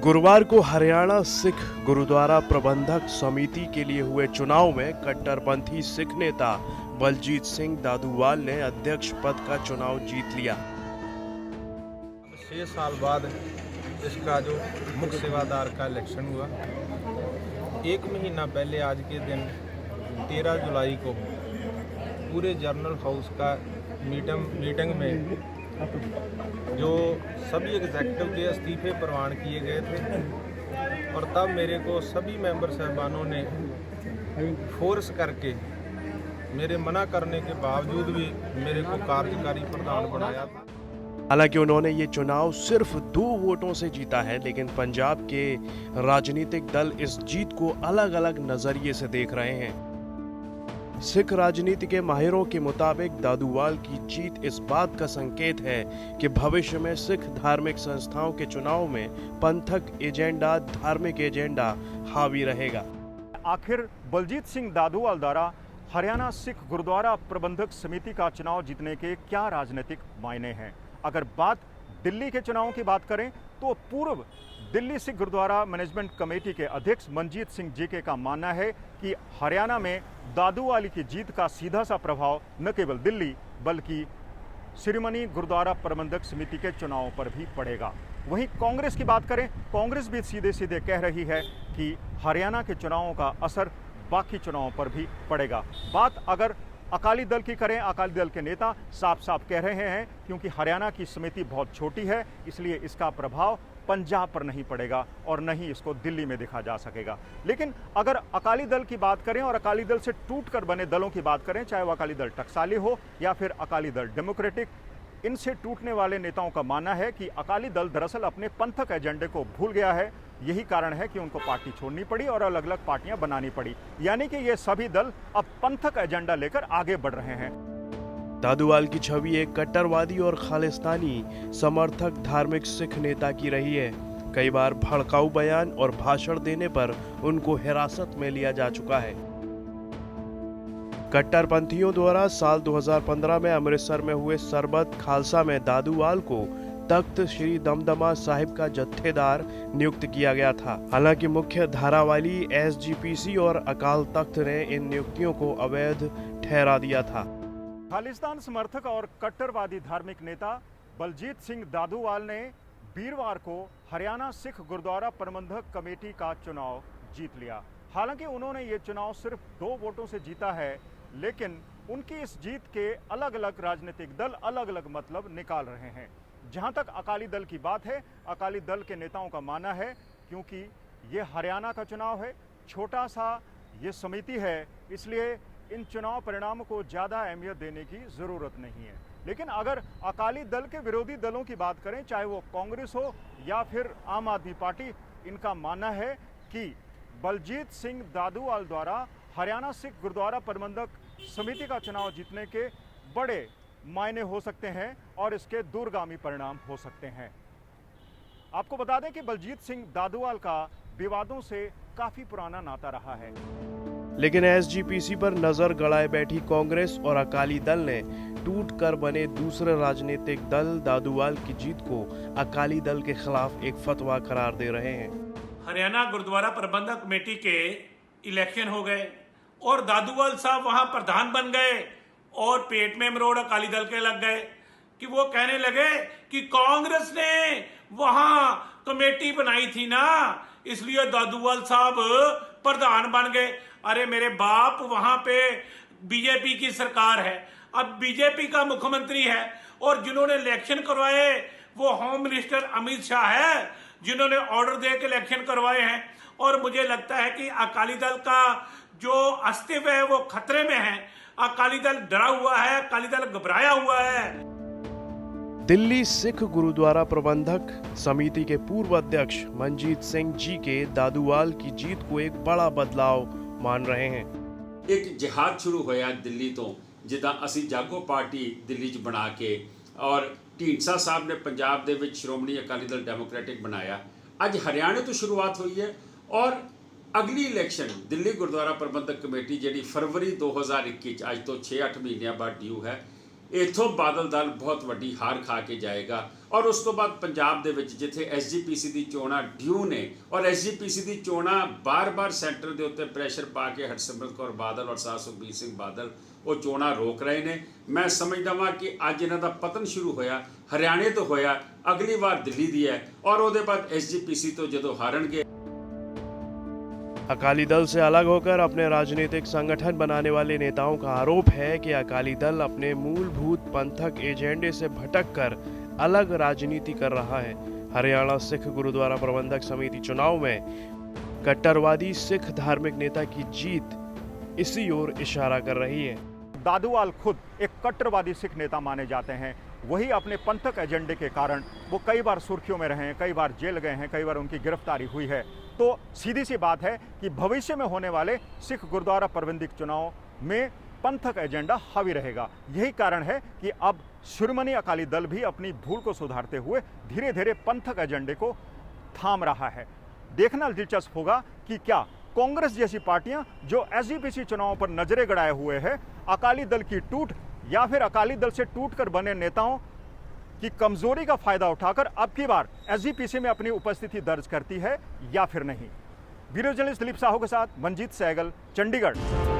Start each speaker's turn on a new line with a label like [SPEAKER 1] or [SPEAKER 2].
[SPEAKER 1] गुरुवार को हरियाणा सिख गुरुद्वारा प्रबंधक समिति के लिए हुए चुनाव में कट्टरपंथी सिख नेता बलजीत सिंह दादूवाल ने अध्यक्ष पद का चुनाव जीत लिया।
[SPEAKER 2] 6 साल बाद इसका जो मुख्य सेवादार का इलेक्शन हुआ। एक महीना पहले आज के दिन 13 जुलाई को पूरे जर्नल हाउस का मीटिंग में जो सभी एग्जेक्टिव के इस्तीफे प्रवान किए गए थे और तब मेरे को सभी मेंबर साहबानों ने फोर्स करके मेरे मना करने के बावजूद भी मेरे को कार्यकारी प्रधान बनाया था।
[SPEAKER 1] हालांकि उन्होंने ये चुनाव सिर्फ 2 वोटों से जीता है, लेकिन पंजाब के राजनीतिक दल इस जीत को अलग अलग नजरिए से देख रहे हैं। सिख राजनीति के माहिरों के मुताबिक दादूवाल की जीत इस बात का संकेत है कि भविष्य में सिख धार्मिक संस्थाओं के चुनाव में पंथक एजेंडा, धार्मिक एजेंडा हावी रहेगा।
[SPEAKER 3] आखिर बलजीत सिंह दादूवाल द्वारा हरियाणा सिख गुरुद्वारा प्रबंधक समिति का चुनाव जीतने के क्या राजनीतिक मायने हैं? अगर बात दिल्ली के चुनावों की बात करें तो पूर्व दिल्ली सिख गुरुद्वारा मैनेजमेंट कमेटी के अध्यक्ष मनजीत सिंह जीके का मानना है कि हरियाणा में दादूवाली की जीत का सीधा सा प्रभाव न केवल दिल्ली बल्कि शिरोमणि गुरुद्वारा प्रबंधक समिति के चुनावों पर भी पड़ेगा। वहीं कांग्रेस की बात करें, कांग्रेस भी सीधे सीधे कह रही है कि हरियाणा के चुनावों का असर बाकी चुनावों पर भी पड़ेगा। बात अगर अकाली दल की करें, अकाली दल के नेता साफ साफ कह रहे हैं क्योंकि हरियाणा की समिति बहुत छोटी है, इसलिए इसका प्रभाव पंजाब पर नहीं पड़ेगा और न ही इसको दिल्ली में देखा जा सकेगा। लेकिन अगर अकाली दल की बात करें और अकाली दल से टूटकर बने दलों की बात करें, चाहे वो अकाली दल टकसाली हो या फिर अकाली दल डेमोक्रेटिक, इनसे टूटने वाले नेताओं का मानना है कि अकाली दल दरअसल अपने पंथक एजेंडे को भूल गया है। यही कारण है कि उनको पार्टी छोड़नी पड़ी और अलग अलग पार्टियां बनानी पड़ी, यानी कि ये सभी दल अब पंथक एजेंडा लेकर आगे बढ़ रहे हैं।
[SPEAKER 1] दादूवाल की छवि एक कट्टरवादी और खालिस्तानी समर्थक धार्मिक सिख नेता की रही है। कई बार भड़काऊ बयान और भाषण देने पर उनको हिरासत में लिया जा चुका है। कट्टरपंथियों द्वारा साल 2015 में अमृतसर में हुए सरबत खालसा में दादूवाल को तख्त श्री दमदमा साहिब का जत्थेदार नियुक्त किया गया था। हालांकि मुख्य धारा वाली एसजीपीसी और अकाल तख्त ने इन नियुक्तियों को अवैध ठहरा दिया था।
[SPEAKER 3] खालिस्तान समर्थक और कट्टरवादी धार्मिक नेता बलजीत सिंह दादूवाल ने वीरवार को हरियाणा सिख गुरुद्वारा प्रबंधक कमेटी का चुनाव जीत लिया। हालांकि उन्होंने ये चुनाव सिर्फ 2 वोटों से जीता है, लेकिन उनकी इस जीत के अलग अलग राजनीतिक दल अलग अलग मतलब निकाल रहे हैं। जहां तक अकाली दल की बात है, अकाली दल के नेताओं का मानना है क्योंकि ये हरियाणा का चुनाव है, छोटा सा ये समिति है, इसलिए इन चुनाव परिणामों को ज़्यादा अहमियत देने की ज़रूरत नहीं है। लेकिन अगर अकाली दल के विरोधी दलों की बात करें, चाहे वो कांग्रेस हो या फिर आम आदमी पार्टी, इनका मानना है कि बलजीत सिंह दादूवाल द्वारा हरियाणा सिख गुरुद्वारा प्रबंधक समिति का चुनाव जीतने के बड़े मायने हो सकते हैं और इसके दूरगामी परिणाम हो सकते हैं। आपको बता दें कि बलजीत सिंह दादूवाल का विवादों से काफ़ी पुराना नाता रहा है,
[SPEAKER 1] लेकिन एसजीपीसी पर नजर गड़ाए बैठी कांग्रेस और अकाली दल ने टूटकर बने दूसरे राजनीतिक दल दादूवाल की जीत को अकाली दल के खिलाफ एक फतवा करार दे रहे हैं।
[SPEAKER 4] हरियाणा गुरुद्वारा प्रबंधक कमेटी के इलेक्शन हो गए और दादूवाल साहब वहां प्रधान बन गए और पेट में मरोड़ अकाली दल के लग गए कि वो कहने लगे कि कांग्रेस ने वहां कमेटी बनाई थी ना, इसलिए दादूवाल साहब प्रधान बन गए। अरे मेरे बाप, वहां पे बीजेपी की सरकार है, अब बीजेपी का मुख्यमंत्री है और जिन्होंने इलेक्शन करवाए वो होम मिनिस्टर अमित शाह है, जिन्होंने ऑर्डर दे के इलेक्शन करवाए हैं। और मुझे लगता है कि अकाली दल का जो अस्तित्व है वो खतरे में है। अकाली दल डरा हुआ है, अकाली दल घबराया हुआ है।
[SPEAKER 1] दिल्ली सिख गुरुद्वारा प्रबंधक समिति के पूर्व अध्यक्ष मनजीत सिंह जी के दादूवाल की जीत को एक बड़ा बदलाव मान रहे हैं।
[SPEAKER 5] एक जिहाद शुरू होया दिल्ली तो, जिदा असी जागो पार्टी दिल्ली च बना के और ढींडसा साहब ने पंजाब दे विच श्रोमणी अकाली दल डेमोक्रेटिक बनाया। अज हरियाणा तो शुरुआत हुई है और अगली इलैक्शन दिल्ली गुरुद्वारा प्रबंधक कमेटी जी फरवरी 2021 अज तो 6-8 महीनों बाद ड्यू है। ਇੱਥੋਂ ਬਾਦਲ ਦਲ ਬਹੁਤ ਵੱਡੀ ਹਾਰ ਖਾ ਕੇ ਜਾਏਗਾ ਔਰ ਉਸ ਤੋਂ ਬਾਅਦ ਪੰਜਾਬ ਦੇ ਵਿੱਚ ਜਿੱਥੇ ਐਸਜੀਪੀਸੀ ਦੀ ਚੋਣਾਂ ਡਿਊ ਨੇ ਔਰ ਐਸਜੀਪੀਸੀ ਦੀ ਚੋਣਾਂ ਬਾਰ-ਬਾਰ ਸੈਂਟਰ ਦੇ ਉੱਤੇ ਪ੍ਰੈਸ਼ਰ ਪਾ ਕੇ ਹਰਸਿਮਰਤ ਕੌਰ ਬਾਦਲ ਔਰ ਸਾਹ ਸੁਖਬੀਰ ਸਿੰਘ ਬਾਦਲ ਉਹ ਚੋਣਾਂ ਰੋਕ ਰਹੇ ਨੇ। ਮੈਂ ਸਮਝਦਾ ਵਾਂ ਕਿ ਅੱਜ ਇਹਨਾਂ ਦਾ ਪਤਨ ਸ਼ੁਰੂ ਹੋਇਆ ਹਰਿਆਣੇ ਤੋਂ ਹੋਇਆ, ਅਗਲੀ ਵਾਰ ਦਿੱਲੀ ਦੀ ਹੈ ਔਰ ਉਹਦੇ ਬਾਅਦ ਐਸਜੀਪੀਸੀ ਤੋਂ ਜਦੋਂ ਹਾਰਨਗੇ।
[SPEAKER 1] अकाली दल से अलग होकर अपने राजनीतिक संगठन बनाने वाले नेताओं का आरोप है कि अकाली दल अपने मूलभूत पंथक एजेंडे से भटककर अलग राजनीति कर रहा है। हरियाणा सिख गुरुद्वारा प्रबंधक समिति चुनाव में कट्टरवादी सिख धार्मिक नेता की जीत इसी ओर इशारा कर रही है।
[SPEAKER 3] दादूवाल खुद एक कट्टरवादी सिख नेता माने जाते हैं। वही अपने पंथक एजेंडे के कारण वो कई बार सुर्खियों में रहे हैं, कई बार जेल गए हैं, कई बार उनकी गिरफ्तारी हुई है। तो सीधी सी बात है कि भविष्य में होने वाले सिख गुरुद्वारा प्रबंधक चुनाव में पंथक एजेंडा हावी रहेगा। यही कारण है कि अब शिरोमणि अकाली दल भी अपनी भूल को सुधारते हुए धीरे धीरे पंथक एजेंडे को थाम रहा है। देखना दिलचस्प होगा कि क्या कांग्रेस जैसी पार्टियां जो एसजीपीसी चुनावों पर नजरें गड़ाए हुए हैं, अकाली दल की टूट या फिर अकाली दल से टूटकर बने नेताओं की कमजोरी का फायदा उठाकर अब की बार एसजीपीसी में अपनी उपस्थिति दर्ज करती है या फिर नहीं। वीडियो जर्नलिस्ट दिलीप साहू के साथ मंजीत सहगल, चंडीगढ़।